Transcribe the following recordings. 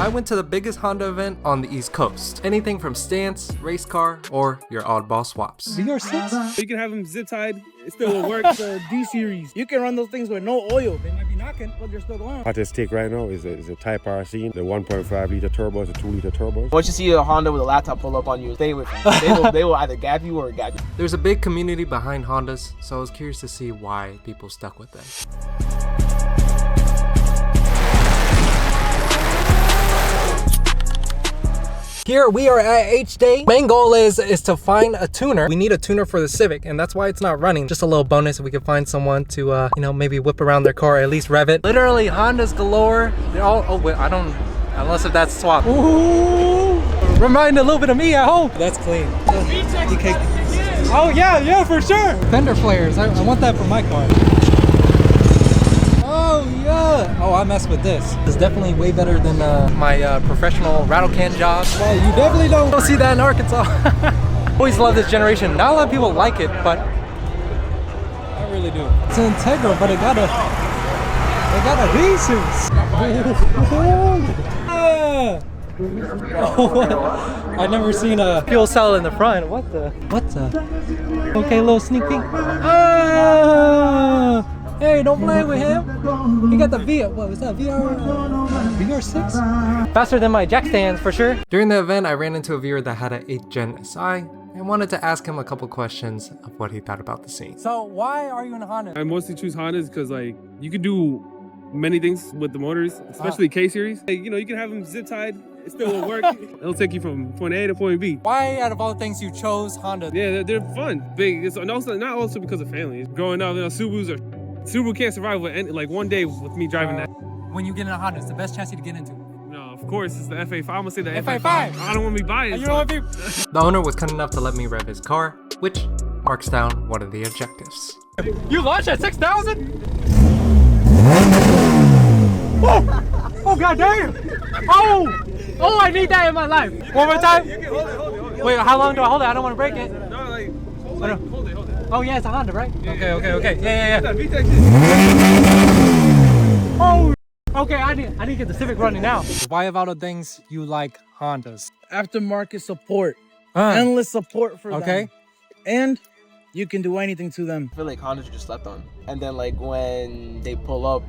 I went to the biggest Honda event on the East Coast. Anything from stance, race car, or your oddball swaps. VR6? You can have them zip tied, it still will work. The D series, you can run those things with no oil. They might be knocking, but they're still going. What this take right now is a Type RC, the 1.5 liter turbos, the 2 liter turbos. Once you see a Honda with a laptop pull up on you, stay with them. They will either gap you or gap you. There's a big community behind Hondas, so I was curious to see why people stuck with them. Here we are at H-Day. Main goal is to find a tuner. We need a tuner for the Civic, and that's why it's not running. Just a little bonus if we can find someone to, you know, maybe whip around their car, or at least rev it. Literally Hondas galore. They're all, oh wait, I don't, unless if that's swap. Ooh, remind a little bit of me at home. That's clean. Oh yeah, for sure. Fender flares, I want that for my car. Oh yeah! Oh, I mess with this. It's definitely way better than my professional rattle can job. Well, you definitely don't see that in Arkansas. Always love this generation. Not a lot of people like it, but I really do. It's an Integra, but it got a Jesus. Oh, I've never seen a fuel cell in the front. What the? Okay, little sneak peek. Hey, don't play with him. He got the what was that, VR6? Faster than my jack stands for sure. During the event, I ran into a viewer that had an 8th Gen SI and wanted to ask him a couple questions of what he thought about the scene. So why are you in a Honda? I mostly choose Hondas because like you can do many things with the motors, especially K-Series. Like, you know, you can have them zip tied, it still will work. It'll take you from point A to point B. Why, out of all the things, you chose Honda? Yeah, they're fun, big. It's also not also because of family. Growing up, you know, Subaru can't survive with like one day with me driving that. When you get in a Honda, it's the best chassis to get into. No, of course, it's the FA5. I'm gonna say the FA5. I don't want to be biased. You don't want to be... The owner was kind enough to let me rev his car, which marks down one of the objectives. You launched at 6,000? Oh god damn! Oh, I need that in my life. One more time. Wait, how long do I hold it? I don't want to break it. No, like hold it. Oh yeah, it's a Honda, right? Yeah, Okay. Yeah. Oh, okay. I need to get the Civic running now. Why of all the things you like Hondas? Aftermarket support, endless support for them, and you can do anything to them. I feel like Hondas are just slept on, and then like when they pull up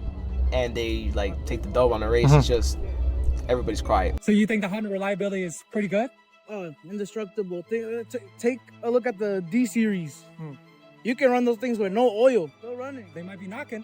and they like take the dub on a race, it's just everybody's quiet. So you think the Honda reliability is pretty good? Indestructible. Take a look at the D series. You can run those things with no oil. Still running. They might be knocking,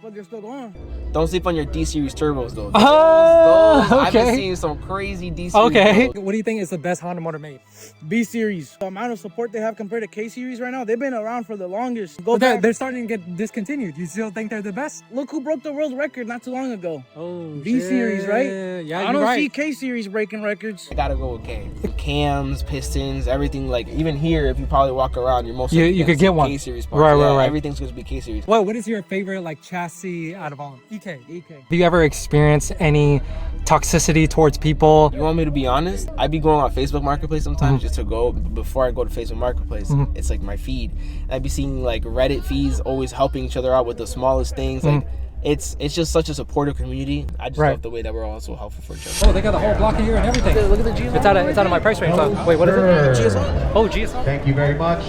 but they're still going. Don't sleep on your D series turbos though. Okay. I've been seeing some crazy D series. Okay. What do you think is the best Honda motor made? B series. The amount of support they have compared to K series right now, they've been around for the longest. They're starting to get discontinued. You still think they're the best? Look who broke the world record not too long ago. Oh, B series, right? Yeah, I don't see K series breaking records. I gotta go with K. The cams, pistons, everything. Like even here, if you probably walk around, you're most you could get one. K series parts. Right. Everything's gonna be K series. What is your favorite like chassis out of all? EK. EK. Have you ever experienced any toxicity towards people? You want me to be honest? I be going on Facebook Marketplace sometimes just to go. Before I go to Facebook Marketplace, it's like my feed. And I be seeing like Reddit feeds always helping each other out with the smallest things. Like it's just such a supportive community. I just love the way that we're all so helpful for each other. Oh, they got the whole block here and everything. Look at the GSR. It's out of my price range. So, wait, what is it? GSR. Oh, GSR. Thank you very much.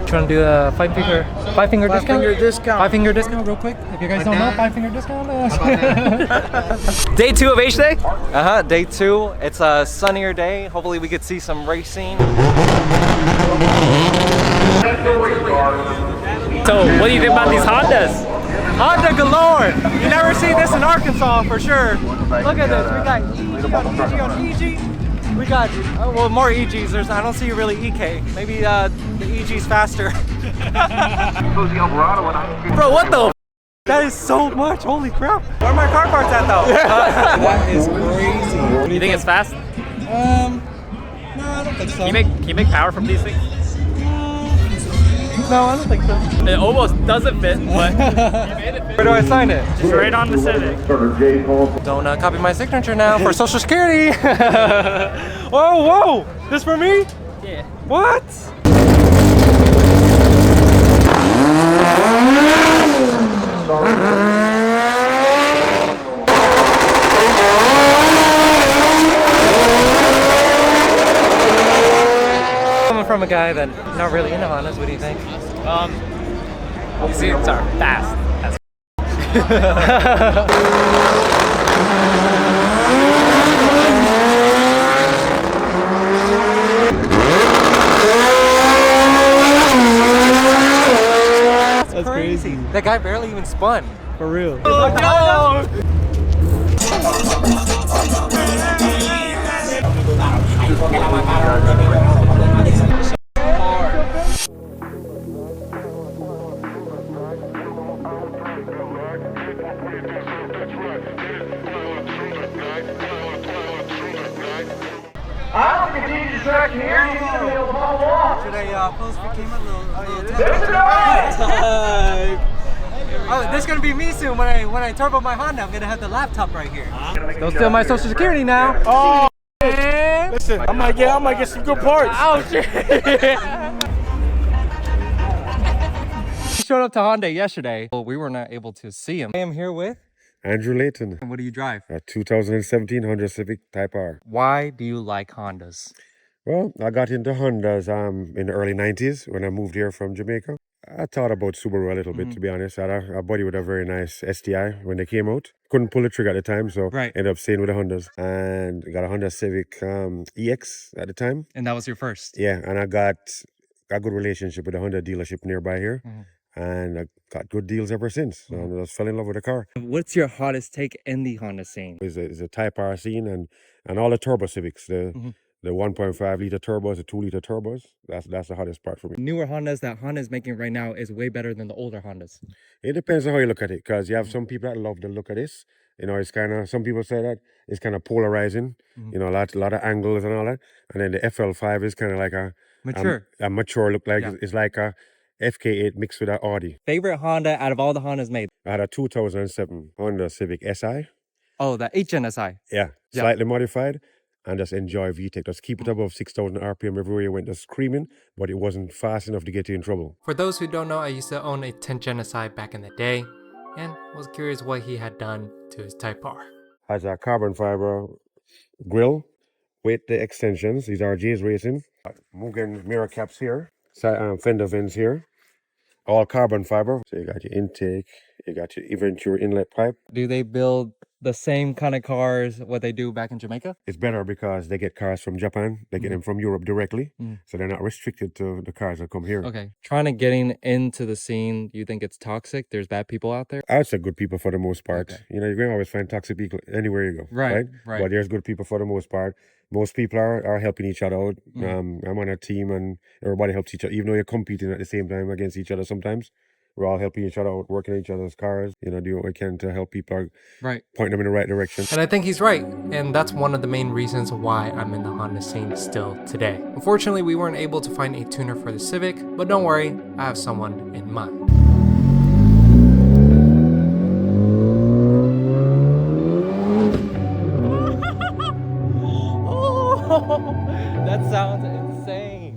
Trying to do a five finger discount? 5 finger discount real quick. If you guys don't know, 5 finger discount. Day 2 of H-Day? Day 2. It's a sunnier day. Hopefully we could see some racing. So, what do you think about these Hondas? Honda galore! You never see this in Arkansas for sure. Look at this. We got EG on EG. We got, well, more EGs. I don't see really EK. Maybe the EG's faster. Bro, what the? That is so much. Holy crap. Where are my car parts at though? That is crazy. You think it's fast? No, I don't think so. Can you make power from these things? No, I don't think so. It almost doesn't fit, but you made it fit. Where do I sign it? Just right on the Civic. Don't copy my signature now for Social Security. Whoa, this for me? Yeah. What? from a guy that not really into Hondas. What do you think? These things are fast. That's crazy. That guy barely even spun. For real. Oh, I don't continue to track here. You should be able to follow along. Should I post for Kima Oh, there's gonna be me soon when I turbo my Honda. I'm gonna have the laptop right here. Don't steal my social security now. Oh, listen, I might get some good parts. Oh shit! He showed up to Honda yesterday. Well, we were not able to see him. I am here with Andrew Layton, What do you drive? a 2017 Honda Civic Type R. Why do you like Hondas? Well, I got into Hondas in the early 90s when I moved here from Jamaica. I thought about Subaru a little bit, to be honest. I had a buddy with a very nice STI when they came out. Couldn't pull the trigger at the time, so ended up staying with the Hondas. And got a Honda Civic EX at the time. And that was your first? Yeah, and I got a good relationship with the Honda dealership nearby here. And I got good deals ever since. And I just fell in love with the car. What's your hottest take in the Honda scene? It's a Type R scene and all the turbo Civics. The 1.5 liter turbos, the 2 liter turbos. That's the hottest part for me. Newer Hondas that Honda's making right now is way better than the older Hondas. It depends on how you look at it, because you have some people that love the look of this. You know, it's kind of, some people say that it's kind of polarizing. You know, a lot of angles and all that. And then the FL5 is kind of like a mature look. Like it's like a FK8 mixed with an Audi. Favorite Honda out of all the Hondas made? I had a 2007 Honda Civic Si. Oh, the HNSI. Yeah, slightly modified. And just enjoy VTEC. Just keep it above 6,000 RPM everywhere you went, just screaming, but it wasn't fast enough to get you in trouble. For those who don't know, I used to own a 10 Genocide back in the day, and was curious what he had done to his Type R. Has a carbon fiber grille with the extensions. These are J's Racing. Mugen mirror caps here. Fender vents here. All carbon fiber. So you got your intake, you got your Ventura inlet pipe. Do they build the same kind of cars what they do back in Jamaica? It's better because they get cars from Japan. They get them from Europe directly. So they're not restricted to the cars that come here. Okay. Trying to getting into the scene, do you think it's toxic? There's bad people out there? I would say good people for the most part. Okay. You know, you're going to always find toxic people anywhere you go. Right. But there's good people for the most part. Most people are helping each other out. I'm on a team and everybody helps each other. Even though you're competing at the same time against each other sometimes, we're all helping each other out, working on each other's cars, you know, do what we can to help people point them in the right direction. And I think he's right. And that's one of the main reasons why I'm in the Honda scene still today. Unfortunately, we weren't able to find a tuner for the Civic, but don't worry, I have someone in mind.